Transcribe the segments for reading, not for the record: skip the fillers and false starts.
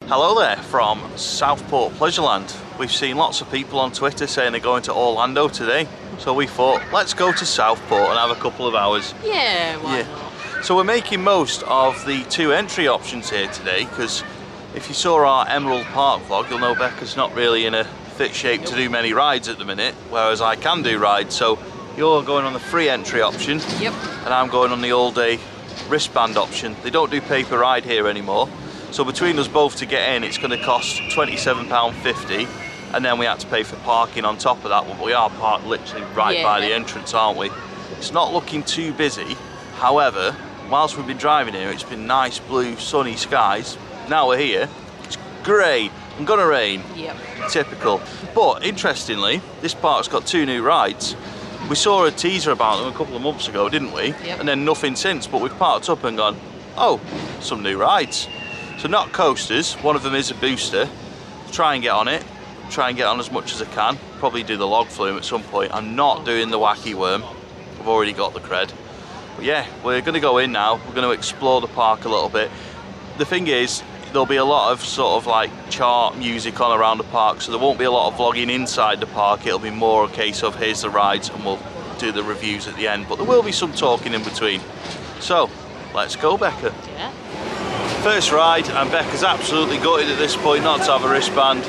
Hello there from Southport Pleasureland. We've seen lots of people on Twitter saying they're going to Orlando today, so we thought let's go to Southport and have a couple of hours. Yeah, why not? So we're making most of the 2 entry options here today, because if you saw our Emerald Park vlog, you'll know Becca's not really in a fit shape to do many rides at the minute, whereas I can do rides. So you're going on the free entry option, Yep. and I'm going on the all-day wristband option. They don't do pay per ride here anymore, so between us both to get in it's going to cost £27.50, and then we have to pay for parking on top of that. But we are parked literally right by the entrance, aren't we? It's not looking too busy. However, whilst we've been driving here, it's been nice blue sunny skies. Now we're here, it's grey and gonna rain. Yep. Typical. But interestingly, this park's got 2 new rides. We saw a teaser about them a couple of months ago, didn't we? Yep. And then nothing since, but we've parked up and gone, oh, some new rides. So not coasters, one of them is a booster. Try and get on it, try and get on as much as I can. Probably do the Log Flume at some point. I'm not doing the Wacky Worm, I've already got the cred. But yeah, we're gonna go in now, we're gonna explore the park a little bit. The thing is, there'll be a lot of sort of like chart music on around the park, so there won't be a lot of vlogging inside the park. It'll be more a case of here's the rides and we'll do the reviews at the end, but there will be some talking in between. So let's go, Becca. Yeah. First ride, and Becca's absolutely gutted at this point not to have a wristband,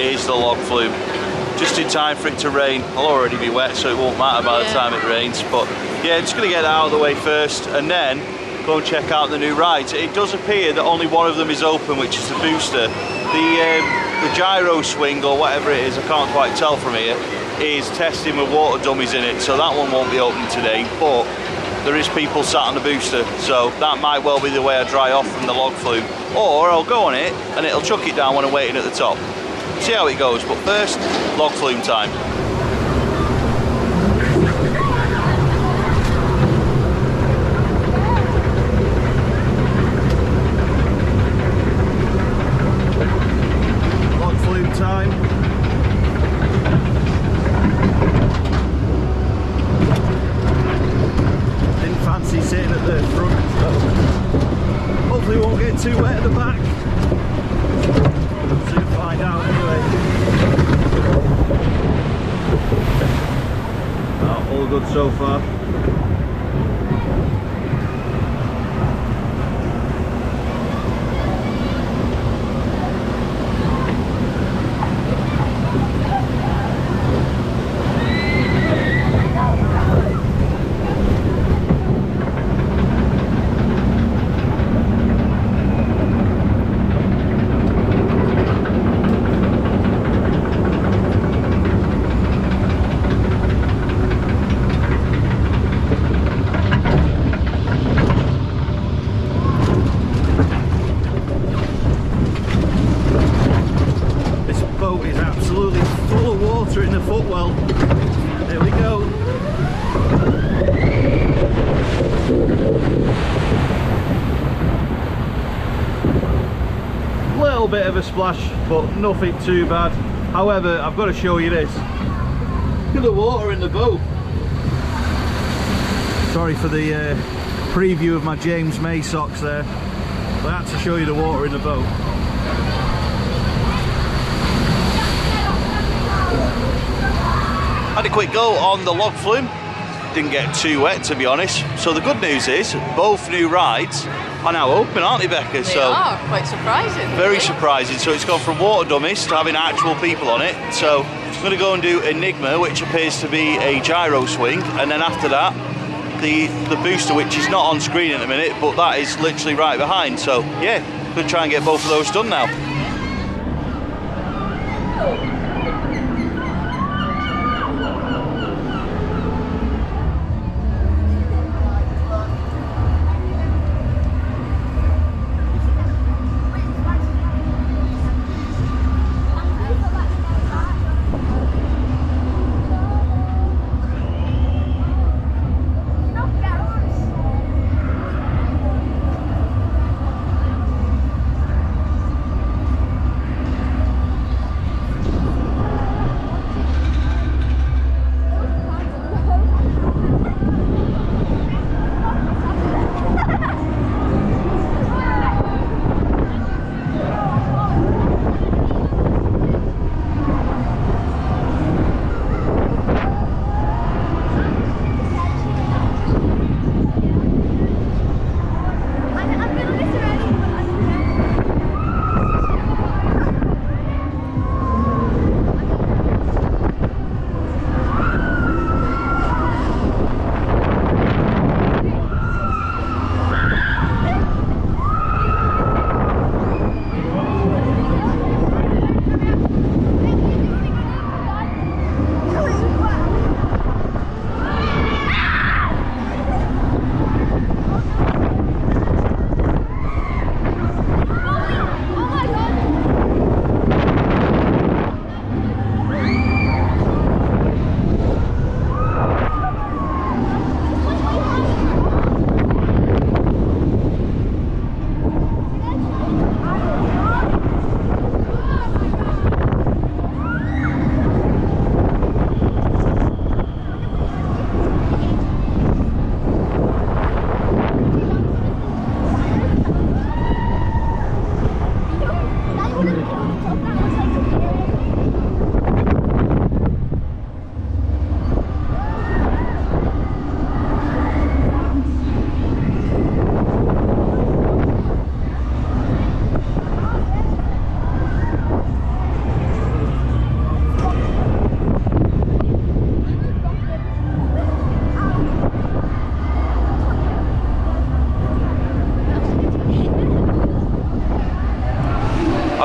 is the Log Flume. Just in time for it to rain. I'll already be wet, so it won't matter by the time it rains. But yeah, just gonna get that out of the way first and then go and check out the new rides. It does appear that only one of them is open, which is the booster. The gyro swing, or whatever it is, I can't quite tell from here, is testing with water dummies in it, so that one won't be open today, but there is people sat on the booster, so that might well be the way I dry off from the Log Flume. Or I'll go on it and it'll chuck it down when I'm waiting at the top. See how it goes, but first, Log Flume time. Sitting at the front, so hopefully it won't get too wet at the back. Soon find out anyway. Oh, all good so far. In the footwell. There we go. Little bit of a splash, but nothing too bad. However, I've got to show you this. Look at the water in the boat. Sorry for the preview of my James May socks there, but I had to show you the water in the boat. Had a quick go on the Log Flume, didn't get too wet to be honest. So the good news is both new rides are now open, aren't they, Becca? They are, quite surprising. Very surprising. So it's gone from water dummies to having actual people on it. So I'm going to go and do Enigma, which appears to be a gyro swing, and then after that the booster, which is not on screen at the minute, but that is literally right behind. So yeah, going to try and get both of those done now.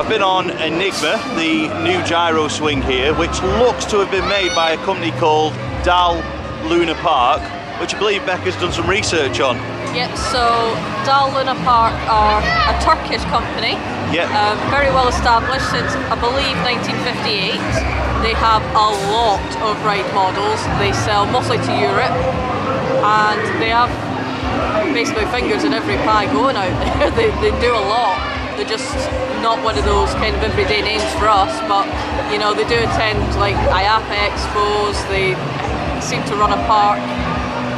I've been on Enigma, the new gyro swing here, which looks to have been made by a company called Dal Luna Park, which I believe Becca's done some research on. Yeah, so Dal Luna Park are a Turkish company. Yeah. Very well established since, I believe, 1958. They have a lot of ride models. They sell mostly to Europe, and they have basically fingers in every pie going out there. They do a lot. They're just not one of those kind of everyday names for us, but you know, they do attend like IAPA expos. They seem to run a park.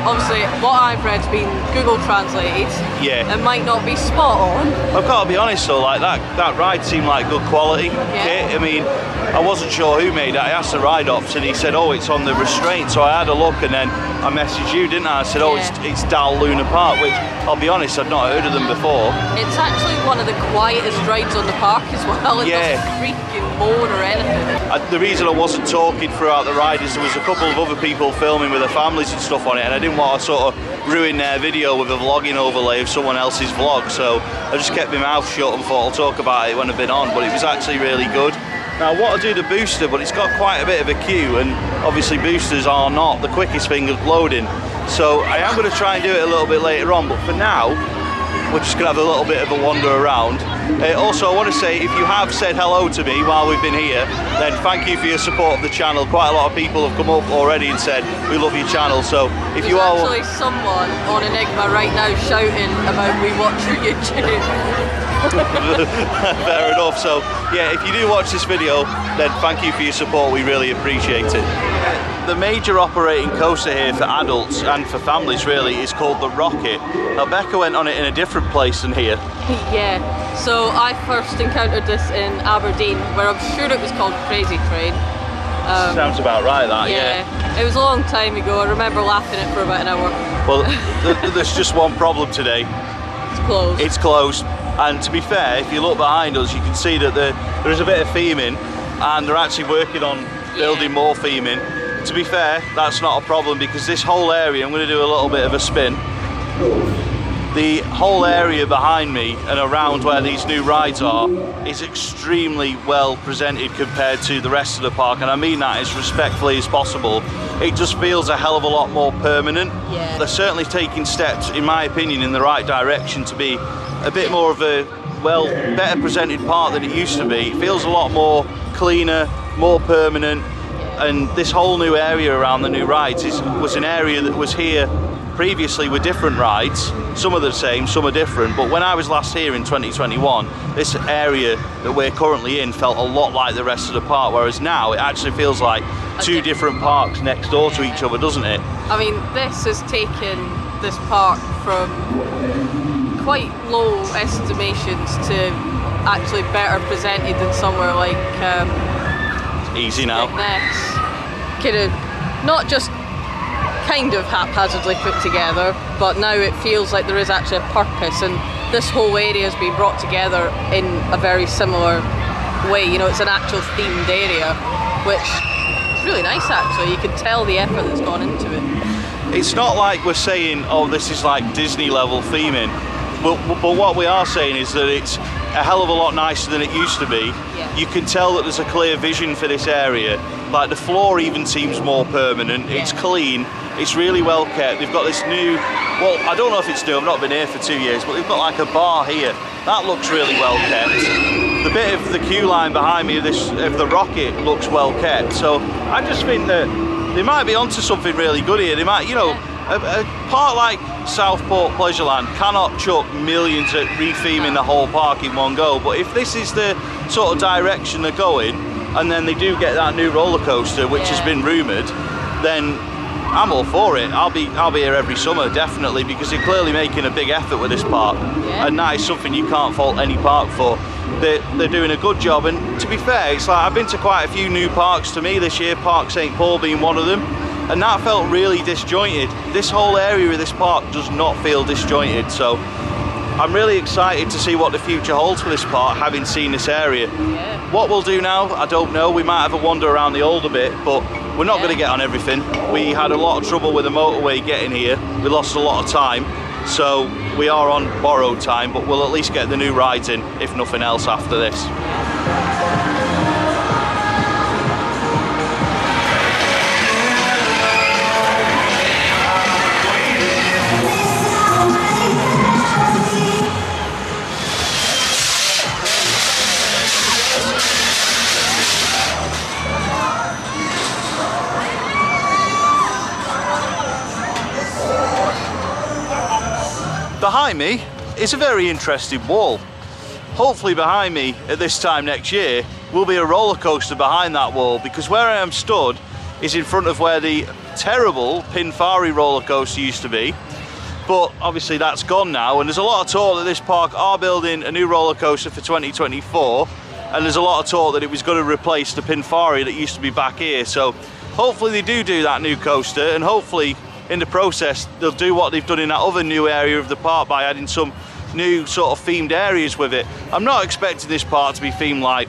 Obviously, what I've read's been Google translated. Yeah. It might not be spot on. I've got to be honest though, like that ride seemed like good quality kit. I mean, I wasn't sure who made it. I asked the ride ops and he said, oh, it's on the restraint. So I had a look and then I messaged you, didn't I? I said, oh, it's Dal Luna Park, which I'll be honest, I'd not heard of them before. It's actually one of the quietest rides on the park as well. It doesn't freaking moan or anything. The reason I wasn't talking throughout the ride is there was a couple of other people filming with their families and stuff on it, and I didn't want to sort of ruin their video with a vlogging overlay of someone else's vlog, so I just kept my mouth shut and thought I'll talk about it when I've been on, but it was actually really good. Now I want to do the booster, but it's got quite a bit of a queue, and obviously boosters are not the quickest thing of loading, so I am going to try and do it a little bit later on, but for now we're just going to have a little bit of a wander around. Also, I want to say, if you have said hello to me while we've been here, then thank you for your support of the channel. Quite a lot of people have come up already and said, we love your channel, so if you are... There's actually someone on Enigma right now shouting about we watch your YouTube. Fair enough. So yeah, if you do watch this video, then thank you for your support, we really appreciate it. The major operating coaster here for adults and for families really is called the Rocket. Now Becca went on it in a different place than here. Yeah, so I first encountered this in Aberdeen, where I'm sure it was called Crazy Train. Sounds about right, that, yeah. It was a long time ago. I remember laughing at it for about an hour. Well, there's just one problem today. It's closed. It's closed. And to be fair, if you look behind us, you can see that there is a bit of theming, and they're actually working on building more theming. To be fair, that's not a problem, because this whole area, I'm going to do a little bit of a spin. The whole area behind me and around where these new rides are is extremely well presented compared to the rest of the park, and I mean that as respectfully as possible. It just feels a hell of a lot more permanent. Yeah. They're certainly taking steps, in my opinion, in the right direction to be a bit more of a, well, better presented park than it used to be. It feels a lot more cleaner, more permanent, and this whole new area around the new rides was an area that was here previously with different rides. Some are the same, some are different, but when I was last here in 2021, this area that we're currently in felt a lot like the rest of the park, whereas now it actually feels like two different parks next door to each other, doesn't it? I mean, this has taken this park from quite low estimations to actually better presented than somewhere like easy now. Like this. Kind of not just kind of haphazardly put together, but now it feels like there is actually a purpose, and this whole area has been brought together in a very similar way. You know, it's an actual themed area, which is really nice actually. You can tell the effort that's gone into it. It's not like we're saying, oh, this is like Disney level theming, but what we are saying is that it's a hell of a lot nicer than it used to be. Yeah. You can tell that there's a clear vision for this area. Like the floor even seems more permanent. Yeah. It's clean. It's really well kept. They've got this new, well, I don't know if it's new, I've not been here for 2 years, but they've got like a bar here. That looks really well kept. The bit of the queue line behind me of the Rocket looks well kept. So I just think that they might be onto something really good here. They might, you know, a park like Southport Pleasureland cannot chuck millions at re-theming the whole park in one go, but if this is the sort of direction they're going, and then they do get that new roller coaster, which has been rumoured, then I'm all for it. I'll be here every summer, definitely, because they're clearly making a big effort with this park, and that is something you can't fault any park for. They're doing a good job, and to be fair, it's like I've been to quite a few new parks to me this year, Park St Paul being one of them, and that felt really disjointed. This whole area of this park does not feel disjointed, so I'm really excited to see what the future holds for this park, having seen this area. What we'll do now, I don't know. We might have a wander around the old a bit, but we're not going to get on everything. We had a lot of trouble with the motorway getting here. We lost a lot of time, so we are on borrowed time, but we'll at least get the new rides in, if nothing else, after this. Behind me is a very interesting wall. Hopefully behind me at this time next year will be a roller coaster behind that wall, because where I am stood is in front of where the terrible Pinfari roller coaster used to be, but obviously that's gone now, and there's a lot of talk that this park are building a new roller coaster for 2024, and there's a lot of talk that it was going to replace the Pinfari that used to be back here. So hopefully they do that new coaster, and hopefully in the process they'll do what they've done in that other new area of the park by adding some new sort of themed areas with it. I'm not expecting this park to be themed like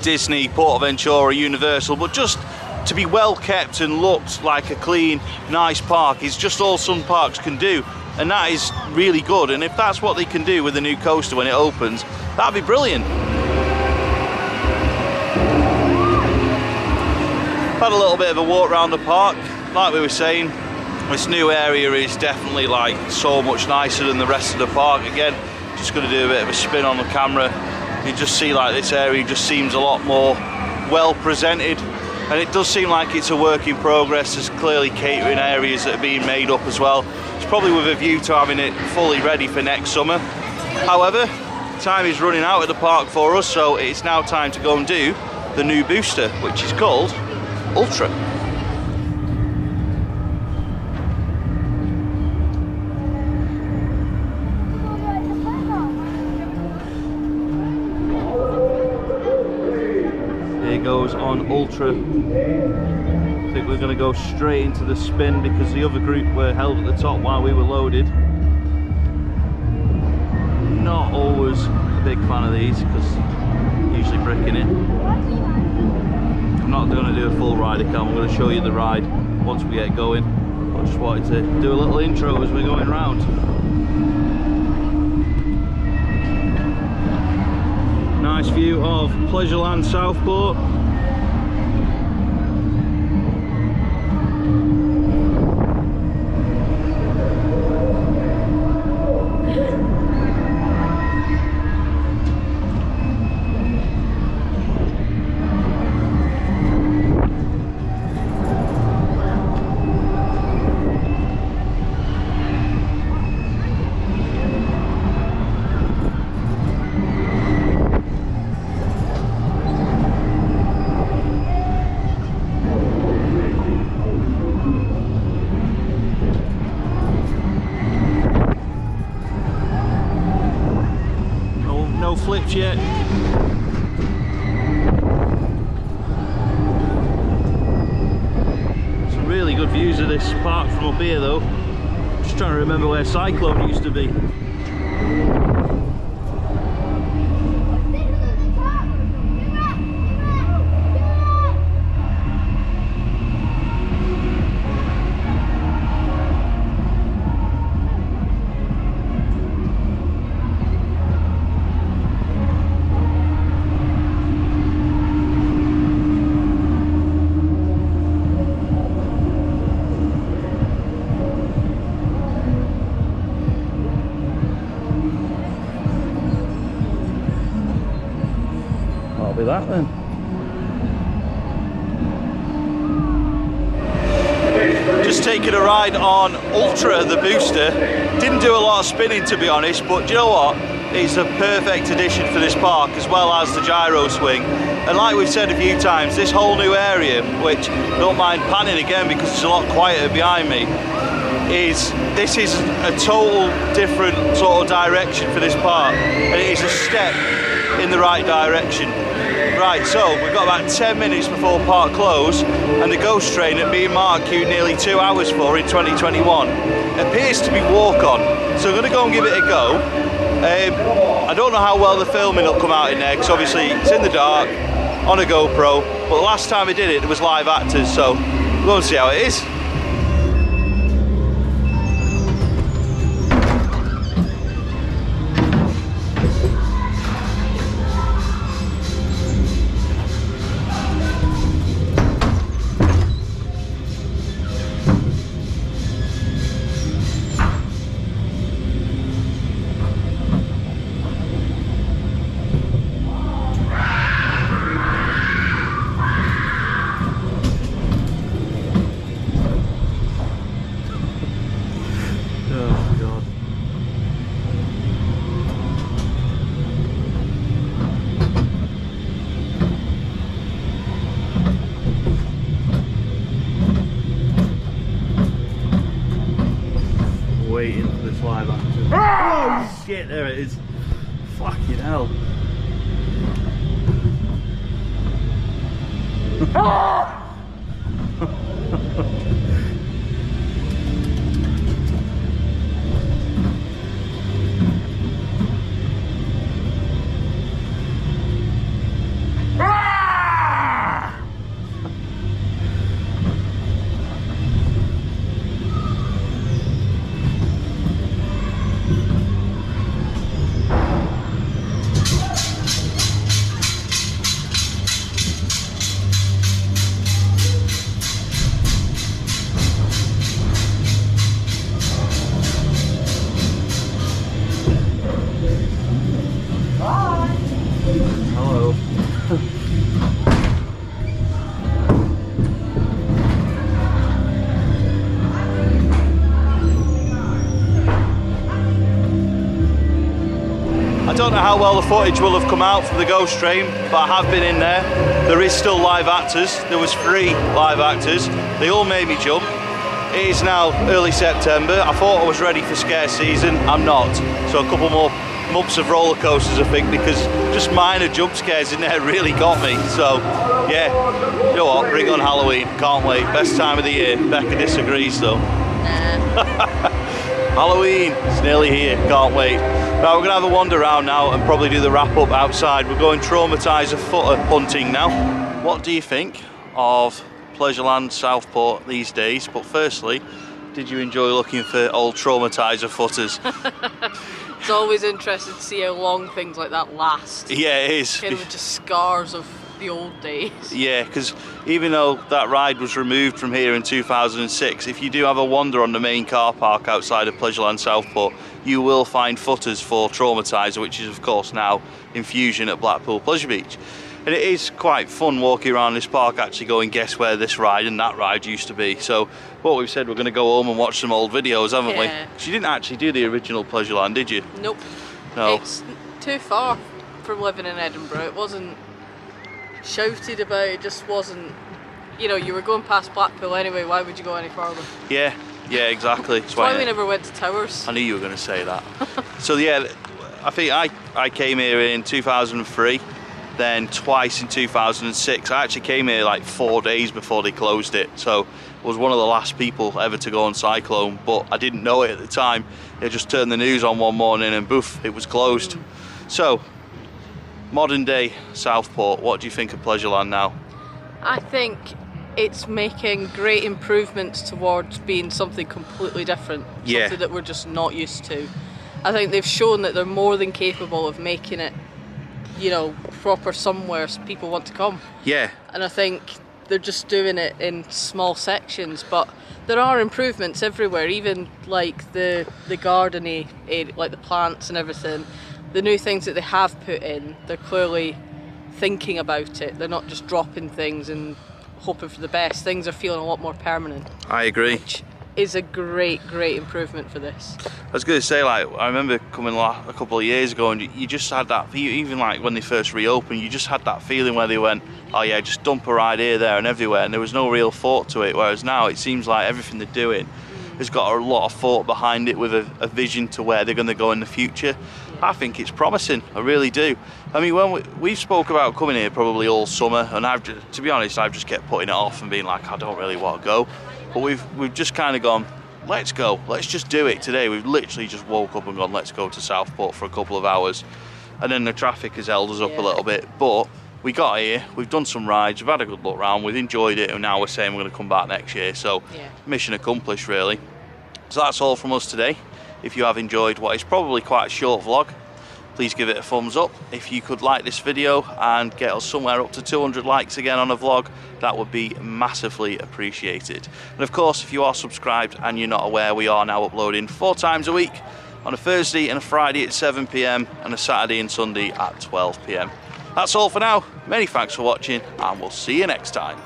Disney, Portaventura, Universal, but just to be well kept and looked like a clean, nice park is just all some parks can do, and that is really good. And if that's what they can do with the new coaster when it opens, that'd be brilliant. Had a little bit of a walk around the park. Like we were saying, this new area is definitely like so much nicer than the rest of the park. Again, just going to do a bit of a spin on the camera. You just see like this area just seems a lot more well presented, and it does seem like it's a work in progress. There's clearly catering areas that are being made up as well. It's probably with a view to having it fully ready for next summer. However, time is running out at the park for us, so it's now time to go and do the new booster, which is called Ultra. Goes on Ultra. I think we're going to go straight into the spin because the other group were held at the top while we were loaded. Not always a big fan of these because usually bricking it. I'm not going to do a full rider cam, I'm going to show you the ride once we get going. I just wanted to do a little intro as we're going round. Nice view of Pleasureland Southport. Flips yet. Some really good views of this park from up here though. Just trying to remember where Cyclone used to be. That then. Just taking a ride on Ultra, the booster. Didn't do a lot of spinning to be honest, but do you know what? It's a perfect addition for this park, as well as the gyro swing. And like we've said a few times, this whole new area, which don't mind panning again because it's a lot quieter behind me, this is a total different sort of direction for this park, and it is a step in the right direction. Right, so we've got about 10 minutes before park close, and the ghost train that me and Mark queued nearly 2 hours for in 2021 appears to be walk-on. So I'm going to go and give it a go. I don't know how well the filming will come out in there, because obviously it's in the dark on a GoPro, but the last time I did it, there was live actors, so we'll go and see how it is. live actors. Oh shit, there it is. Fucking hell. Hello. I don't know how well the footage will have come out from the ghost train, but I have been in there. There is still live actors. There was 3 live actors. They all made me jump. It is now early September. I thought I was ready for scare season. I'm not. So a couple more months of roller coasters, I think, because just minor jump scares in there really got me. So yeah, you know what, bring on Halloween, can't wait. Best time of the year. Becca disagrees though. Halloween, it's nearly here, can't wait. Right, we're gonna have a wander around now and probably do the wrap up outside. We're going traumatizer footer hunting now. What do you think of Pleasureland Southport these days? But firstly, did you enjoy looking for old traumatizer footers? It's always interesting to see how long things like that last. Yeah, it is. Kind of just scars of the old days. Yeah, because even though that ride was removed from here in 2006, if you do have a wander on the main car park outside of Pleasureland Southport, you will find footers for traumatizer, which is of course now in fusion at Blackpool Pleasure Beach. And it is quite fun walking around this park, actually going, guess where this ride and that ride used to be. So what we've said, we're going to go home and watch some old videos, haven't we? Because you didn't actually do the original Pleasureland, did you? Nope. No. It's too far from living in Edinburgh. It wasn't shouted about, it just wasn't, you know, you were going past Blackpool anyway, why would you go any further? Yeah, exactly. That's why we never went to Towers. I knew you were going to say that. So yeah, I think I came here in 2003. Then twice in 2006. I actually came here like 4 days before they closed it, so I was one of the last people ever to go on Cyclone, but I didn't know it at the time. They just turned the news on one morning and boof, it was closed. So, modern day Southport, what do you think of Pleasureland now? I think it's making great improvements towards being something completely different, something that we're just not used to. I think they've shown that they're more than capable of making it, you know, proper somewhere people want to come. Yeah. And I think they're just doing it in small sections, but there are improvements everywhere, even like the gardeny area, like the plants and everything. The new things that they have put in, they're clearly thinking about it. They're not just dropping things and hoping for the best. Things are feeling a lot more permanent. I agree. Which is a great improvement for this. I was going to say, like, I remember coming a couple of years ago and you just had that, even like when they first reopened, you just had that feeling where they went, oh yeah, just dump a ride here, there and everywhere, and there was no real thought to it, whereas now it seems like everything they're doing has got a lot of thought behind it, with a vision to where they're going to go in the future. I think it's promising, I really do. I mean, when we spoke about coming here probably all summer, and to be honest, I've just kept putting it off and being like, I don't really want to go. But we've just kind of gone, let's go, let's just do it today. We've literally just woke up and gone, let's go to Southport for a couple of hours. And then the traffic has held us up a little bit, but we got here, we've done some rides, we've had a good look around, we've enjoyed it, and now we're saying we're going to come back next year. So mission accomplished, really. So that's all from us today. If you have enjoyed what is probably quite a short vlog, please give it a thumbs up. If you could like this video and get us somewhere up to 200 likes again on a vlog, that would be massively appreciated. And of course, if you are subscribed and you're not aware, we are now uploading 4 times a week, on a Thursday and a Friday at 7 PM and a Saturday and Sunday at 12 PM. That's all for now. Many thanks for watching, and we'll see you next time.